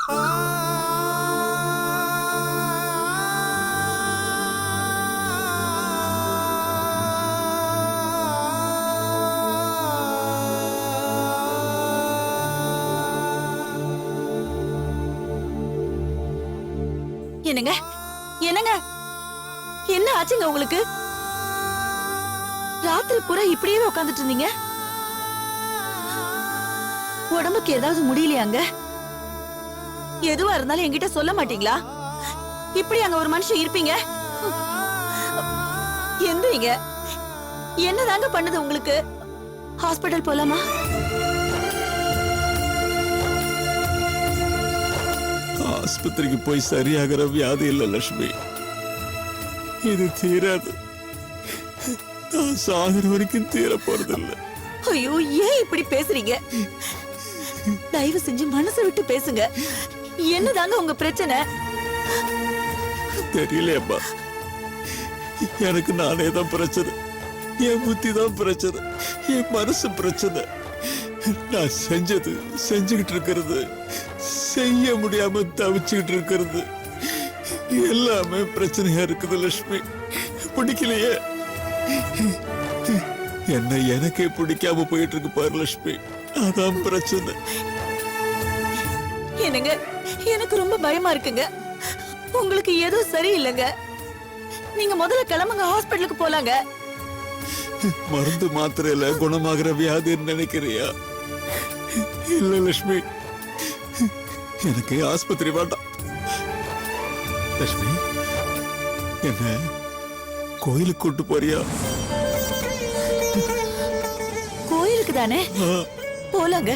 என்னங்க என்னங்க என்ன ஆச்சுங்க உங்களுக்கு? ராத்திரி பூரா இப்படியே உட்கார்ந்துட்டு இருந்தீங்க. உடம்புக்கு ஏதாவது முடியலையாங்க? எதுவா இருந்தாலும் என்கிட்ட சொல்ல மாட்டீங்களா? இப்படி அங்க ஒரு மனுஷன் இருப்பீங்க? எந்திரிங்க. என்னதாங்க பண்ணுது உங்களுக்கு? ஹாஸ்பிடல் போலாமா? ஆஸ்பத்திரிக்கு போய் சரியாகிற வியாதி இல்ல லட்சுமி. இது தீராது. நான் சாகுற வரைக்கும் தீர போறதில்ல. ஐயோ, ஏன் இப்படி பேசுறீங்க? தயவு செஞ்சு மனசு விட்டு பேசுங்க. என்னதாங்க உங்க பிரச்சனை? தெரியலையம்மா, எனக்கு நானே தான் பிரச்சனை. என் புத்தி தான் பிரச்சனை. என் மனசு பிரச்சனை. நான் செஞ்சுக்கிட்டு இருக்கிறது, செய்ய முடியாம தவிச்சுக்கிட்டு இருக்கிறது எல்லாமே பிரச்சனையா இருக்குது லட்சுமி. பிடிக்கலையே, என்ன எனக்கே பிடிக்காம போயிட்டு இருக்கு பாரு லட்சுமி. அதான் பிரச்சனை. என்னங்க, எனக்கு ரொம்ப பயமா இருக்குங்க. உங்களுக்கு ஏதோ சரியில்லைங்க. நீங்க முதல்ல கிளம்புங்க, ஹாஸ்பிடலுக்கு போலாங்க. மருந்து மாத்திரையில குணமாகிற வியாதின்னு நினைக்கிறியா? இல்ல லட்சுமி, எனக்கு ஆஸ்பத்திரி வேண்டாம். லட்சுமி, என்ன கோயிலுக்கு கூட்டு போறியா? கோயிலுக்கு தானே போலாங்க.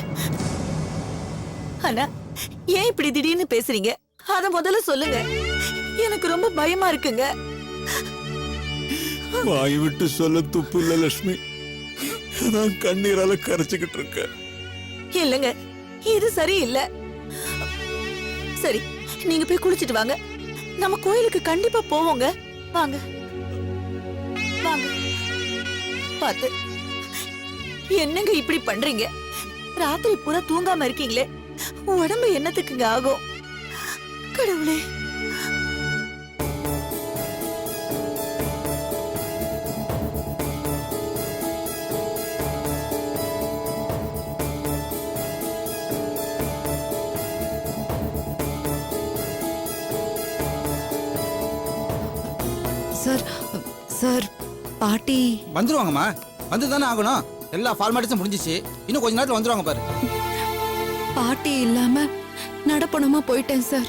ஆனா ஏன் இப்படி திடீர்னு பேசுறீங்க? அத முதல்ல சொல்லுங்க. எனக்கு ரொம்ப பயமா இருக்குங்க. வாய் விட்டு சொல்ல துப்பு இல்ல லட்சுமி. நான் கண்ணீரால கரைச்சுக்கிட்டு இருக்கேன். இல்லங்க, இது சரியில்லை. சரி, நீங்க போய் குளிச்சிட்டு வாங்க. நம்ம கோயிலுக்கு கண்டிப்பா போவோங்க. வாங்க வாங்க. பாத்து, என்னங்க இப்படி பண்றீங்க? ராத்திரி பூரா தூங்காம இருக்கீங்களே, உடம்பு என்னத்துக்குங்க ஆகும்? கடவுளே. சார் சார், பாட்டி வந்துருவாங்கம்மா. வந்து தானே ஆகணும். எல்லா ஃபார்மாலிட்டிஸும் முடிஞ்சிச்சு. இன்னும் கொஞ்ச நேரத்தில் வந்துருவாங்க பாரு. பாட்டி இல்லாம நடப்பணமா போயிட்டேன் சார்.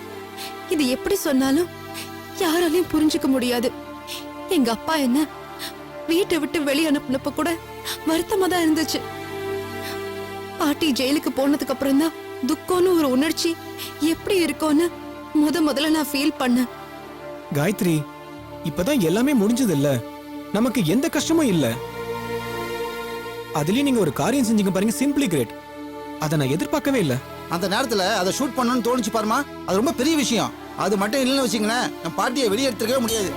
இது எப்படி சொன்னாலும் யாராலையும் புரிஞ்சுக்க முடியாது. எங்க அப்பா என்ன வீட்டை விட்டு வெளியே அனுப்புனப்ப கூட வருத்தமா தான் இருந்துச்சு. பாட்டி ஜெயிலுக்கு போனதுக்கு அப்புறம் தான் துக்கம்னு ஒரு உணர்ச்சி எப்படி இருக்கும்னு முதல்ல நான் ஃபீல் பண்ணேன். காயத்ரி, இப்பதான் எல்லாமே முடிஞ்சது இல்ல, நமக்கு எந்த கஷ்டமும் இல்ல. அதுலயும் நீங்க ஒரு காரியம் செஞ்சீங்க பாருங்க, சிம்பிளி கிரேட். அதை நான் எதிர்பார்க்கவே இல்ல. அந்த நேரத்தில் அதை ஷூட் பண்ணணும்னு தோணுச்சு பாருமா, அது ரொம்ப பெரிய விஷயம். அது மட்டும் இல்லைன்னு வச்சுங்களேன், என் பாட்டியை வெளியே எடுத்துக்கவே முடியாது.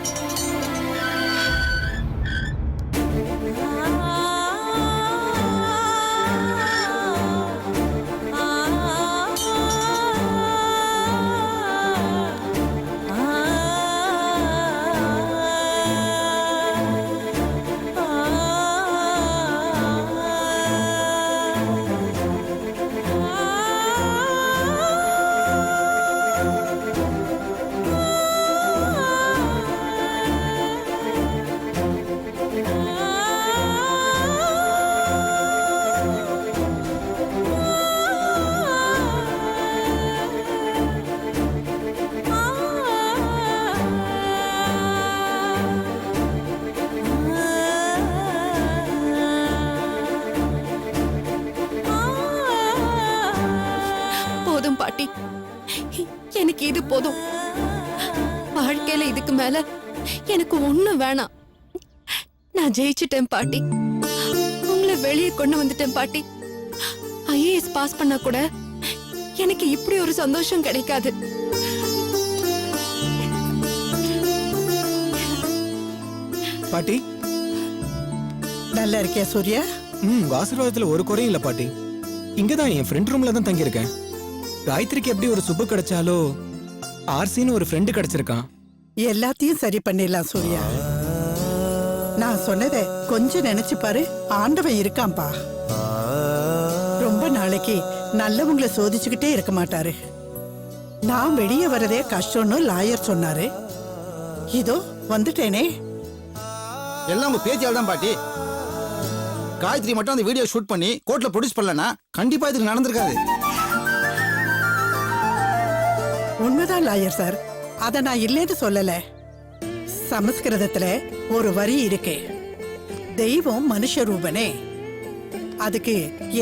பாட்டி, எனக்கு இது போதும். வாழ்க்கையில இதுக்கு மேல எனக்கு ஒண்ணு வேணாம். நான் ஜெயிச்சிட்டேன் பாட்டி. உங்களை வெளியே கொண்டு வந்துட்டேன் பாட்டி. IAS பாஸ் பண்ணா கூட எனக்கு இப்படி ஒரு சந்தோஷம் கிடைக்காது. பாட்டி, நல்லா இருக்கியா சூர்யா? உங்க ஆசீர்வாதத்துல ஒரு குறையும் இல்ல பாட்டி. இங்கதான் என் ஃப்ரெண்ட் ரூம்ல தான் தங்கி இருக்கேன். காயத்ரிக்கு எப்படி ஒரு சுப்பு கிடைச்சாலோ ஆர்சின்னு ஒரு ஃப்ரெண்டு கிடைச்சிருக்கான். எல்லாத்தையும் சரி பண்ணிடலாம் சூர்யா. நான் சொன்னதை கொஞ்சம் நினைச்சு பாரு, ஆண்டவன் இருக்கான்பா. ரொம்ப நாளைக்கு நல்லவங்களை சோதிச்சுக்கிட்டே இருக்க மாட்டாரு. நான் வெளியே வரதே கஷ்டம்னு லாயர் சொன்னாரு. இதோ வந்துட்டேனே. எல்லாம் உங்க பேத்தியால் தான் பாட்டி. காயத்ரி மட்டும் அந்த வீடியோ ஷூட் பண்ணி கோர்ட்ல ப்ரொடியூஸ் பண்ணலனா கண்டிப்பா இது நடந்திருக்காது. உண்மைதான் லாயர் சார், அத நான் இல்லைன்னு சொல்லல. சமஸ்கிருதத்துல ஒரு வரி இருக்கு, தெய்வம் மனுஷ ரூபனே. அதுக்கு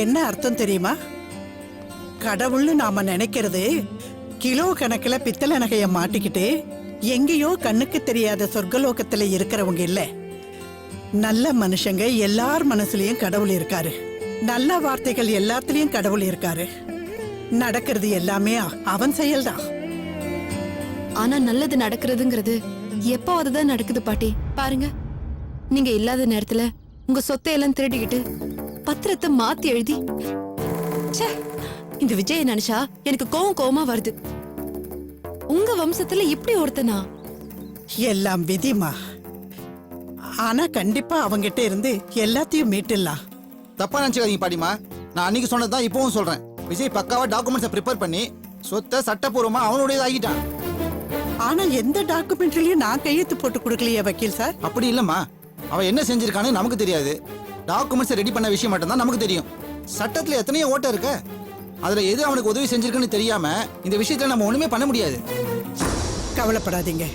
என்ன அர்த்தம் தெரியுமா? கடவுள்னு நாம நினைக்கிறது கிலோ கணக்குல பித்தளை நகைய மாட்டிக்கிட்டு எங்கேயோ கண்ணுக்கு தெரியாத சொர்க்கலோகத்துல இருக்கிறவங்க இல்ல. நல்ல மனுஷங்க எல்லார் மனசுலயும் கடவுள் இருக்காரு. நல்ல வார்த்தைகள் எல்லாத்துலயும் கடவுள் இருக்காரு. நடக்கிறது எல்லாமே அவன் செயல்தான். ஆனா நல்லது நடக்கிறதுங்கிறது எப்போவாது தான் நடக்குது பாட்டி. பாருங்க, நீங்க இல்லாத நேரத்துல உங்க சொத்தை எல்லாம் திருடிக்கிட்டு பத்திரத்தை மாத்தி எழுதி, ச்சே, இந்த விஜய நினைச்சா எனக்கு கோவமா வருது. உங்க வம்சத்துல இப்படி ஒருத்தனா? எல்லாம் விதிமா. ஆனா கண்டிப்பா அவங்கிட்ட இருந்து எல்லாத்தையும் மீட்டுலாம். தப்பா நினைச்சுக்காதீங்க பாட்டிமா. நான் அன்னைக்கு சொன்னதுதான் இப்பவும் சொல்றேன். விஜய் பக்காவா டாக்குமெண்ட்ஸை ப்ரிப்பேர் பண்ணி சொத்தை சட்டப்பூர்வமா அவனுடையது ஆகிட்டான். ஆனா எந்த டாக்குமெண்ட்லயும் நான் கையெழுத்து போட்டு கொடுக்கலையே வக்கீல் சார். அப்படி இல்லம்மா, அவன் என்ன செஞ்சிருக்கான்னு நமக்கு தெரியாது. டாக்குமெண்ட்ஸை ரெடி பண்ண விஷயம் மட்டும்தான் நமக்கு தெரியும். சட்டத்துல எத்தனையோ ஓட்ட இருக்கு. அதுல எது அவனுக்கு உதவி செஞ்சிருக்குன்னு தெரியாம இந்த விஷயத்துல நம்ம ஒண்ணுமே பண்ண முடியாது. கவலைப்படாதீங்க,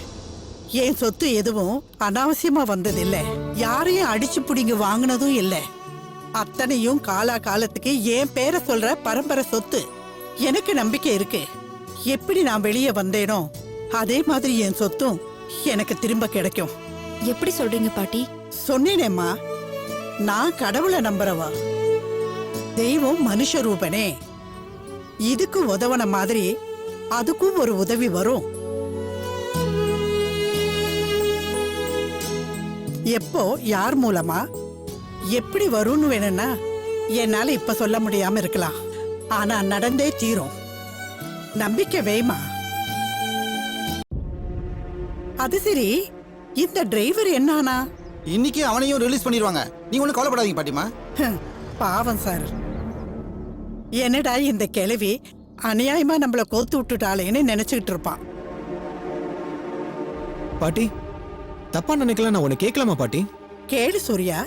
என் சொத்து எதுவும் அனாவசியமா வந்தது இல்ல. யாரையும் அடிச்சு புடிங்க வாங்கினதும் இல்ல. அத்தனையும் காலா காலத்துக்கு என் பேரை சொல்ற பரம்பரை சொத்து. எனக்கு நம்பிக்கை இருக்கு, எப்படி நான் வெளியே வந்தேனோ அதே மாதிரி என் சொத்தும் எனக்கு திரும்ப கிடைக்கும். எப்படி சொல்றீங்க பாட்டி? சொன்னேனேம்மா, நான் கடவுளை நம்புறவா. தெய்வம் மனுஷ ரூபனே. இதுக்கு உதவன மாதிரி அதுக்கும் ஒரு உதவி வரும். எப்போ, யார் மூலமா, எப்படி வரும்னு வேணும்னா என்னால இப்ப சொல்ல முடியாம இருக்கலாம். ஆனா நடந்தே தீரும். நம்பிக்கை வேமா. அது சரி, இந்த டிரைவர் என்னானா? இன்னைக்கு அவனையும் ரிலீஸ் பண்ணிடுவாங்க. நீங்க ஒன்றும் கவலைப்படாதீங்க பாட்டிமா. பாவம் சார். என்னடா இந்த கிழவி அநியாயமா நம்மள கோத்து விட்டுட்டாளேன்னு நினைச்சுக்கிட்டு இருப்பான். பாட்டி, தப்பா நினைக்கலாம், நான் உன்னை கேட்கலாமா பாட்டி? கேளு சூர்யா.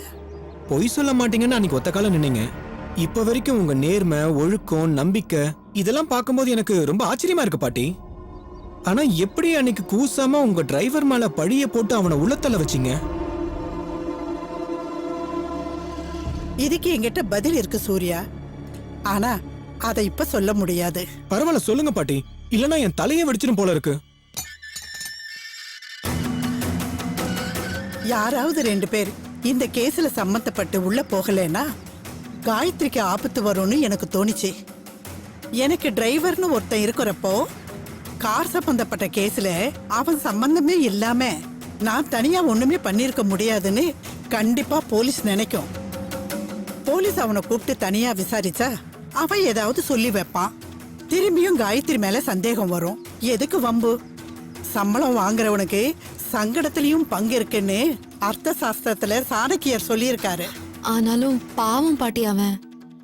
பொய் சொல்ல மாட்டீங்கன்னு அன்னைக்கு ஒத்த காலம் நின்னீங்க. இப்ப வரைக்கும் உங்க நேர்மை, ஒழுக்கம், நம்பிக்கை இதெல்லாம் பார்க்கும்போது எனக்கு ரொம்ப ஆச்சரியமா இருக்கு பாட்டி. ஆனா எப்படி அன்னைக்கு கூசாம உங்க டிரைவர் மேல பழிய போட்டு அவனை உள்ளத்தள்ள வச்சீங்க? இதுக்கு என்கிட்ட பதில் இருக்கு சூர்யா, ஆனா அதை இப்ப சொல்ல முடியாது. பரவாயில்ல, சொல்லுங்க பாட்டி, இல்லனா என் தலையே வெடிச்சிடும் போல இருக்கு. யாராவது 2 பேர் இந்த கேஸ்ல சம்மந்தப்பட்டு உள்ள போகலன்னா காயத்ரிக்கு ஆபத்து வரும்னு எனக்கு தோணிச்சு. எனக்கு டிரைவர்னு ஒருத்தன் இருக்கிறப்போ கார் சம்பந்தப்பட்ட கேஸ்ல அவன் சம்பந்தமே இல்லாம நான் தனியா ஒண்ணுமே பண்ணிருக்க முடியாதுன்னு கண்டிப்பா போலீஸ் நினைக்கும். போலீஸ் அவனை கூப்பிட்டு தனியா விசாரிச்சா அவன் ஏதாவது சொல்லி வைப்பான். திரும்பியும் காயத்ரி மேல சந்தேகம் வரும். எதுக்கு வம்பு? சம்பளம் வாங்குறவனுக்கு சங்கடத்திலையும் பங்கு இருக்குன்னு அர்த்த சாஸ்திரத்துல சாணக்கியர் சொல்லியிருக்காரு. ஆனாலும் பாவம் பாட்டி அவன்.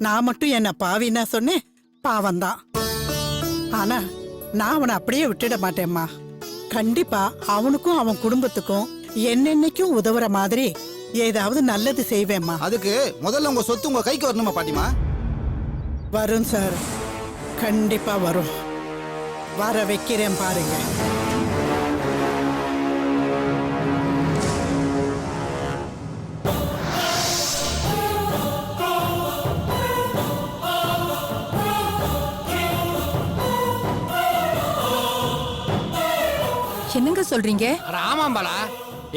நான் மட்டும் என்ன பாவின்னா சொன்னேன்? பாவம்தான். ஆனா நான் அவனை அப்படியே விட்டுட மாட்டேம்மா. கண்டிப்பா அவனுக்கும் அவன் குடும்பத்துக்கும் என்னென்னைக்கும் உதவுற மாதிரி ஏதாவது நல்லது செய்வேம்மா. அதுக்கு முதல்ல உங்க சொத்து உங்க கைக்கு வரணுமா பாட்டிமா? வரும் சார், கண்டிப்பா வரும். வர வைக்கிறேன் பாருங்க. என்னங்க சொல்றீங்க? அட ஆமாம் பாலா,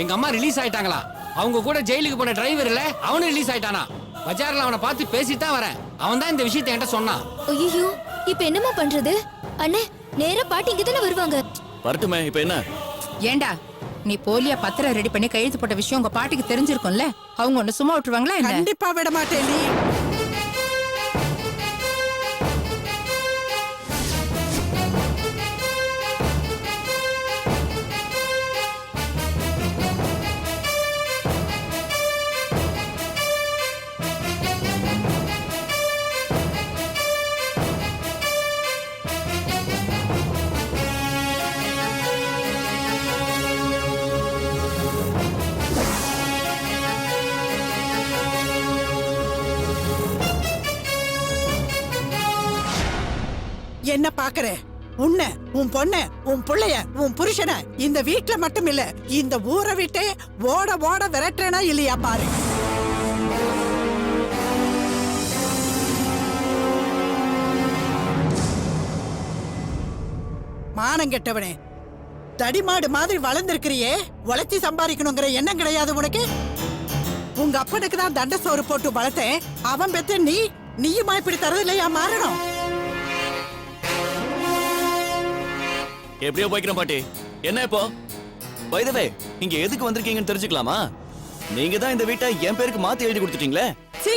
எங்க அம்மா ரிலீஸ் ஆயிட்டாங்களா? அவங்க கூட ஜெயிலுக்கு போன டிரைவர் இல்ல, அவனும் ரிலீஸ் ஆயிட்டானா? பஜார்ல அவனை பார்த்து பேசிட்டு தான் வரேன். அவன் தான் இந்த விஷயத்தை என்கிட்ட சொன்னான். ஐயோ, இப்ப என்னமா பண்றது? அண்ணே, நேரா பாட்டி இங்க தானே வருவாங்க. வரட்டுமே, இப்ப என்ன? ஏண்டா, நீ போலியா பத்திரம் ரெடி பண்ணி கையெழுத்து போட்ட விஷயம் உங்க பாட்டிக்கு தெரிஞ்சிருக்கும்ல? அவங்க ஒண்ணு சும்மா விட்டுருவாங்களா என்ன? கண்டிப்பா விட மாட்டேன். நீ என்ன பாக்குற? உன்னை, உன் பொண்ண, உன் புள்ளைய, உன் புருஷனை இந்த வீட்ல மட்டும் இல்ல, இந்த ஊரை விட்டே ஓட ஓட விரட்டுறனா இல்லையா பாரு. மானம் கெட்டவனே, தடிமாடு மாதிரி வளர்ந்திருக்கிறியே, உழைச்சி சம்பாதிக்கணுங்கிற எண்ணம் கிடையாது உனக்கு? உங்க அப்பனுக்கு தான் தண்ட சோறு போட்டு வளர்த்தேன், அவன் பெத்த நீயுமா இப்படி தரது இல்லையா மாறணும்? எப்படியோ போய்க்கிறேன் பாட்டி. என்ன இப்போ? பை தி வே, இங்க எதுக்கு வந்திருக்கீங்கன்னு தெரிஞ்சுக்கலாமா? நீங்க தான் இந்த வீட்டை என் பேருக்கு மாத்தி எழுதி கொடுத்துட்டீங்களே. சீ,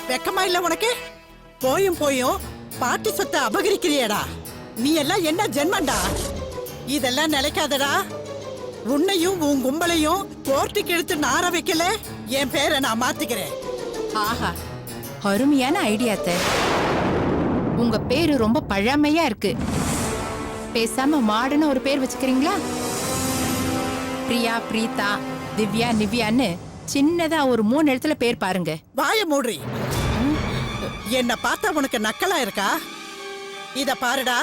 வெக்கமா இல்ல உனக்கு? போயும் போயும் பாட்டி சொத்தை அபகரிக்கிறியடா. நீ எல்லாம் என்ன ஜென்மண்டா? இதெல்லாம் நிலைக்காதடா. உன்னையும் உன் கும்பலையும் கோர்ட்டுக்கு எடுத்து நார வைக்கல, என் பேரை நான் மாத்திக்கிறேன். ஆஹா, அருமையான ஐடியா அத்தை. உங்க பேரு ரொம்ப பழமையா இருக்கு. பேசாம மாடர்னா ஒரு பேர் வச்சுக்கிறீங்களா? பிரியா, பிரீதா, திவ்யா, நிவ்யான்னு சின்னதா ஒரு 3 இடத்துல பேர் பாருங்க. வாய மூடுறி. என்ன பார்த்தா உனக்கு நக்கலா இருக்கா? இத பாருடா,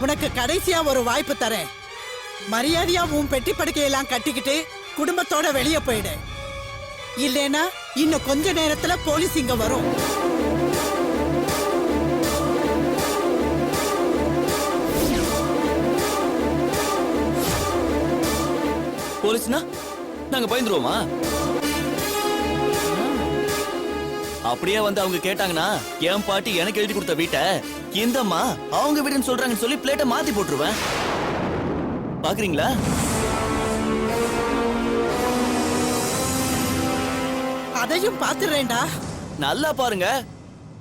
உனக்கு கடைசியா ஒரு வாய்ப்பு தரேன். மரியாதையா உன் பெட்டி படுக்கையெல்லாம் கட்டிக்கிட்டு குடும்பத்தோட வெளியே போயிடு. இல்லைன்னா இன்னும் கொஞ்ச நேரத்துல போலீஸ் இங்க வரும். போலீஸ்னா நாங்க பயந்துருவோமா? அப்படியே வந்து அவங்க கேட்டாங்கன்னா, என் பாட்டி எனக்கு எழுதி கொடுத்த வீட்டை இந்தம்மா அவங்க வீடுன்னு சொல்றாங்கன்னு சொல்லி பிளேட்டை மாத்தி போட்டுருவேன். பாக்குறீங்களா? அதையும் பாத்துறேன்டா. நல்லா பாருங்க.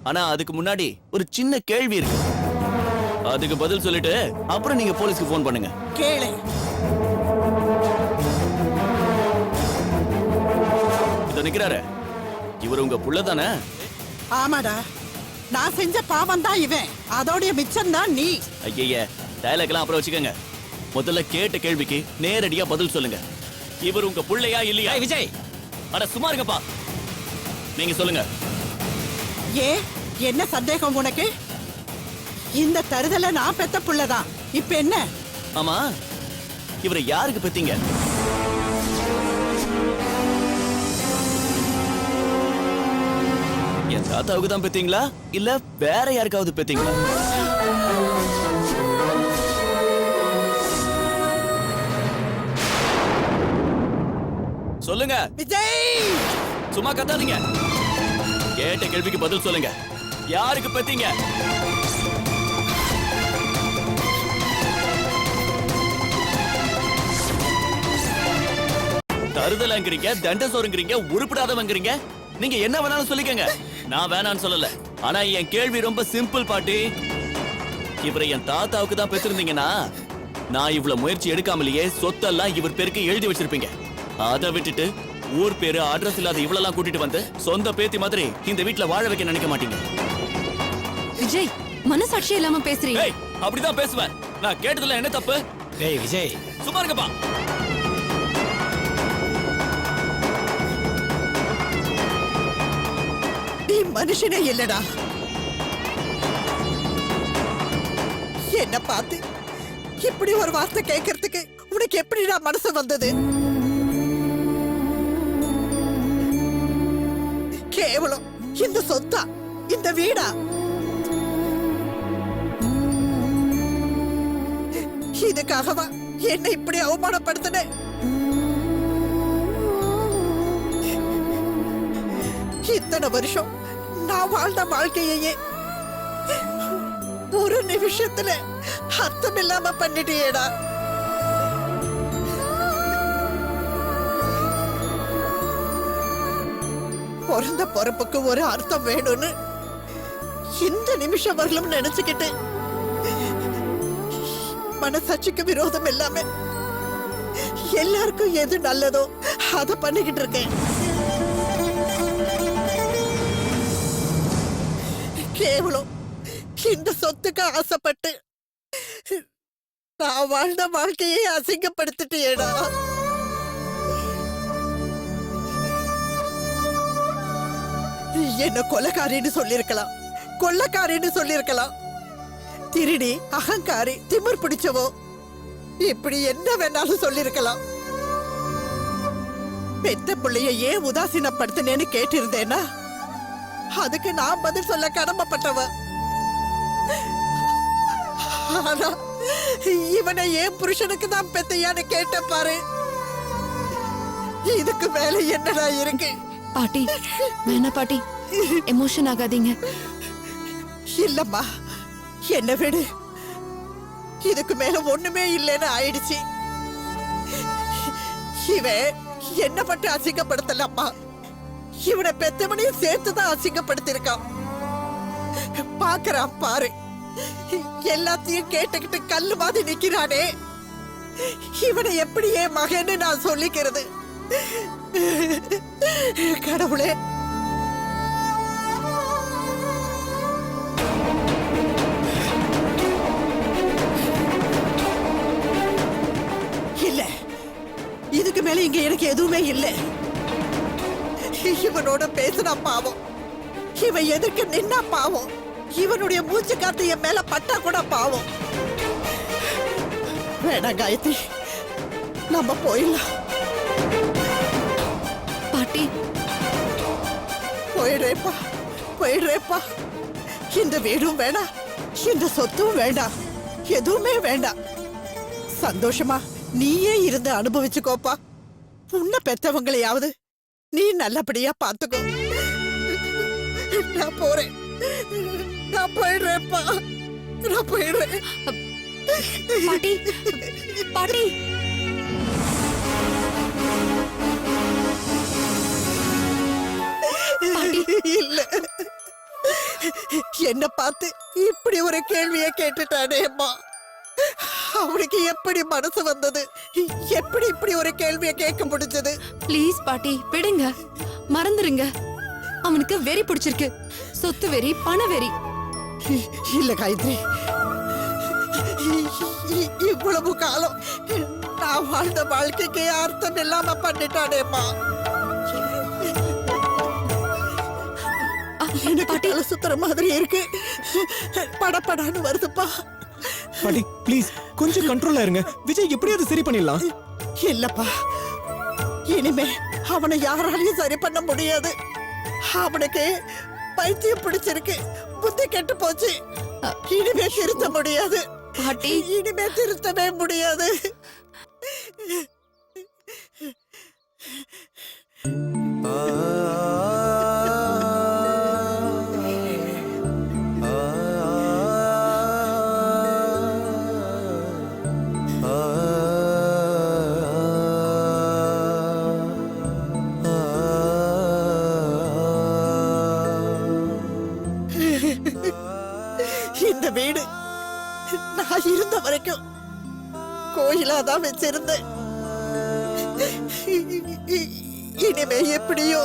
ஆனா அதுக்கு முன்னாடி ஒரு சின்ன கேள்வி இருக்கு. அதுக்கு பதில் சொல்லிட்டு அப்புறம் நீங்க போலீஸ்க்கு போன் பண்ணுங்க. கேளு. இதோ நிக்கிறாரு, இவர் உங்க புள்ள தானே? ஆமாடா, நான் செஞ்ச பாவம் தான் இவன், அதோடைய மிச்சம் தான் நீ. ஐய, டயலாக் எல்லாம் அப்புறம் வச்சுக்கோங்க. முதல்ல கேட்ட கேள்விக்கு நேரடியா பதில் சொல்லுங்க. இவர் உங்க புள்ளையா இல்லையா? விஜய், அட சும்மா இருங்கப்பா. நீங்க சொல்லுங்க. என்ன சந்தேகம் உனக்கு? இந்த தருதல நான் பெத்த புள்ளதான். இப்ப என்ன? ஆமா, இவரை யாருக்கு பெத்தீங்க? என் தாத்தாவுக்கு தான் பெத்தீங்களா இல்ல வேற யாருக்காவது பெத்தீங்களா? சொல்லுங்க. விஜய், சும்மா கத்தாதீங்க. கேட்ட கேள்விக்கு பதில் சொல்லுங்க. யாருக்கு பெத்தீங்க? தருதலங்கிறீங்க, தண்டசோருங்கிறீங்க, உருப்படாதவங்கிறீங்க. நீங்க என்ன வேணாலும் சொல்லிக்கங்க, நான் வேணான்னு சொல்லல. ஆனா என் கேள்வி ரொம்ப சிம்பிள் பாட்டி. இவரை என் தாத்தாவுக்கு தான் பெற்றிருந்தீங்கன்னா நான் இவ்வளவு முயற்சி எடுக்காமலேயே சொத்தெல்லாம் இவர் பேருக்கு எழுதி வச்சிருப்பீங்க. அதை விட்டுட்டு ஊர் பேரு அட்ரஸ் இல்லாத இவ்வளவு கூட்டிட்டு வந்து சொந்த பேத்தி மாதிரி இந்த வீட்டுல வாழ வைக்க நினைக்க மாட்டீங்க. விஜய், மனசாட்சி இல்லாம பேசுறீங்க. ஏய், அப்படிதான் பேசுவேன். நான் கேட்டதுல என்ன தப்பு? டேய் விஜய், சும்மா இருங்கப்பா. நீ மனுஷனே இல்லடா. என்ன பார்த்து இப்படி ஒரு வார்த்தை கேட்கறதுக்கு உனக்கு எப்படிடா மனசு வந்தது? கேவலம் இந்த சொத்தா, இந்த வீடா? இதுக்காகவா என்னை இப்படி அவமானப்படுத்தின? இத்தனை வருஷம் நான் வாழ்ந்த வாழ்க்கையே ஒரு நிமிஷத்துல அர்த்தம் இல்லாம பண்ணிட்டியேடா. பிறந்த பொறுப்புக்கு ஒரு அர்த்தம் வேணும்னு இந்த நிமிஷம் வரலும் நினைச்சுக்கிட்டு மனசாட்சிக்கு விரோதம் இல்லாம எல்லாருக்கும் எது நல்லதோ அதை பண்ணிக்கிட்டு இருக்கேன். கேவலம் இந்த சொத்துக்கு ஆசைப்பட்டு நான் வாழ்ந்த வாழ்க்கையை அசிங்கப்படுத்திட்டேடா. என்ன கொலைக்காரின்னு சொல்லிருக்கலாம், கொள்ளக்காரின்னு சொல்லிருக்கலாம். திருடி அகங்காரி திமிர் பிடிச்சவோ இப்படி என்ன வேணாலும் சொல்லிருக்கலாம். பெத்த பிள்ளைய ஏன் உதாசீனப்படுத்தினேன்னு கேட்டிருந்தேனா அதுக்கு நான் பதில் சொல்ல கடமைப்பட்டவ. ஆனா இவனை ஏன் புருஷனுக்கு தான் பெத்தையான்னு கேட்ட பாரு. இதுக்கு மேல என்னடா இருக்கு? பாட்டி வேணா பாட்டி, எமோஷன் ஆகாதீங்க. இல்லம்மா, என்ன விடு. இதுக்கு மேல ஒண்ணுமே இல்லைன்னு ஆயிடுச்சு. இவன் என்ன மட்டும் அசிங்கப்படுத்தலம்மா, இவனை பெத்தவனையும் சேர்த்துதான் அசிங்கப்படுத்திருக்கான். பாக்குறான் பாரு, எல்லாத்தையும் கேட்டுக்கிட்டு கல்லு மாதிரி நிக்கிறானே. இவனை எப்படி என் மகன்னு நான் சொல்லிக்கிறது? கடவுளே, இல்ல இதுக்கு மேல இங்க எனக்கு எதுவுமே இல்ல. இவனோட பேசினா பாவம், இவன் எதுக்கு நின்னா பாவம், இவனுடைய மூச்சு காத்து என் மேல பட்டா கூட பாவம். வேணாம் காயத்ரி, நம்ம போயிடலாம். பாட்டி போயிடுறேப்பா, போயிடுறேப்பா. இந்த வீடும் வேண்டாம், இந்த சொத்தும் வேண்டாம், எதுவுமே வேண்டாம். சந்தோஷமா நீயே இருந்து அனுபவிச்சுக்கோப்பா. உன்னை பெத்தவங்களையாவது நீ நல்லபடியா பாத்துக்கோ. நான் போறேன், நான் போயிடுறேன்ப்பா, நான் போயிடுறேன். பாட்டி பாட்டி இல்ல, என்ன பார்த்து இப்படி ஒரு கேள்விய கேட்டுட்டானேம்மா. அவனுக்கு எப்படி மனசு வந்தது? எப்படி இப்படி ஒரு கேள்விய கேட்க முடிஞ்சது? ப்ளீஸ் பாட்டி விடுங்க, மறந்துருங்க. அவனுக்கு வெறி பிடிச்சிருக்கு, சொத்து வெறி, பண வெறி. இல்ல காயத்ரி, இவ்வளவு காலம் நான் வாழ்ந்த வாழ்க்கைக்கு அர்த்தம் இல்லாம பண்ணிட்டானேம்மா. எனக்கு தலை சுத்துற மாதிரி இருக்கு, படப்படான்னு வருதுப்பா. பாட்டி ப்ளீஸ் கொஞ்சம் கண்ட்ரோலா இருங்க. விஜய் எப்படியாவது சரி பண்ணிடலாம். இல்லப்பா, இனிமே அவனை யாராலையும் சரி பண்ண முடியாது. அவனுக்கு பைத்தியம் பிடிச்சிருக்கு, புத்தி கெட்டு போச்சு. இனிமே திருத்த முடியாது பாட்டி, இனிமே திருத்தவே முடியாது. இந்த வீடு நான் இருந்த வரைக்கும் கோயிலாதான் வச்சிருந்தேன். இனிமே எப்படியோ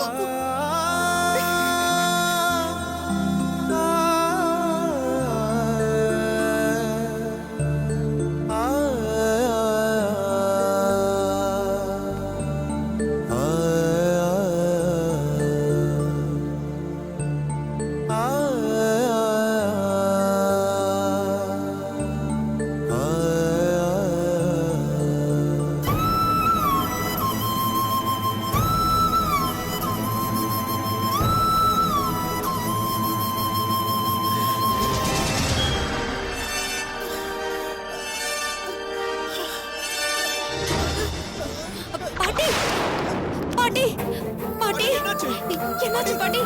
பாட்டி பாட்டி பாட்டி, என்னாச்சு பாட்டி?